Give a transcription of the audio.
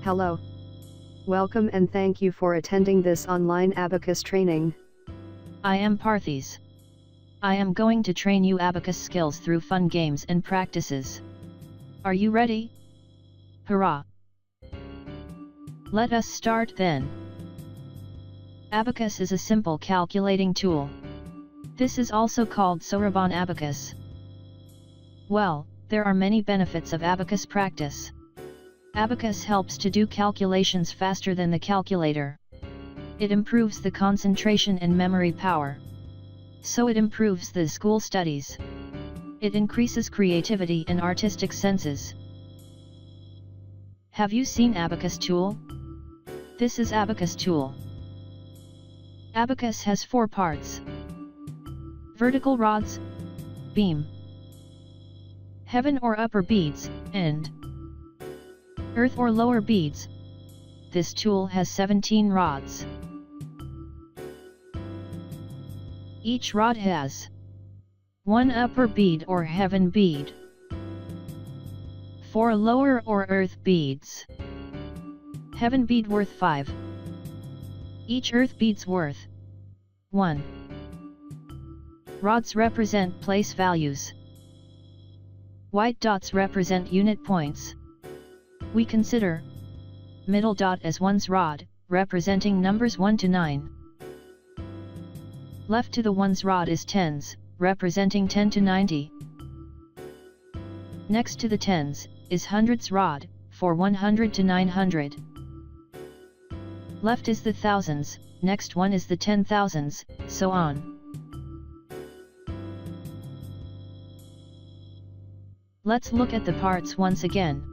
Hello. Welcome and thank you for attending this online Abacus training. I am Parthes. I am going to train you Abacus skills through fun games and practices. Are you ready? Hurrah! Let us start then. Abacus is a simple calculating tool. This is also called Soroban Abacus. Well, there are many benefits of Abacus practice. Abacus helps to do calculations faster than the calculator. It improves the concentration and memory power. So it improves the school studies. It increases creativity and artistic senses. Have you seen Abacus Tool? This is Abacus Tool. Abacus has 4 parts: vertical rods, beam, heaven or upper beads, and earth or lower beads. This tool has 17 rods. Each rod has 1 upper bead or heaven bead, 4 lower or earth beads. Heaven bead worth 5. Each earth bead's worth 1. Rods represent place values. White dots represent unit points. We consider middle dot as 1's rod, representing numbers 1 to 9. Left to the 1's rod is tens, representing 10 to 90. Next to the tens is hundreds rod, for 100 to 900. Left is the thousands, next one is the 10,000s, so on. Let's look at the parts once again.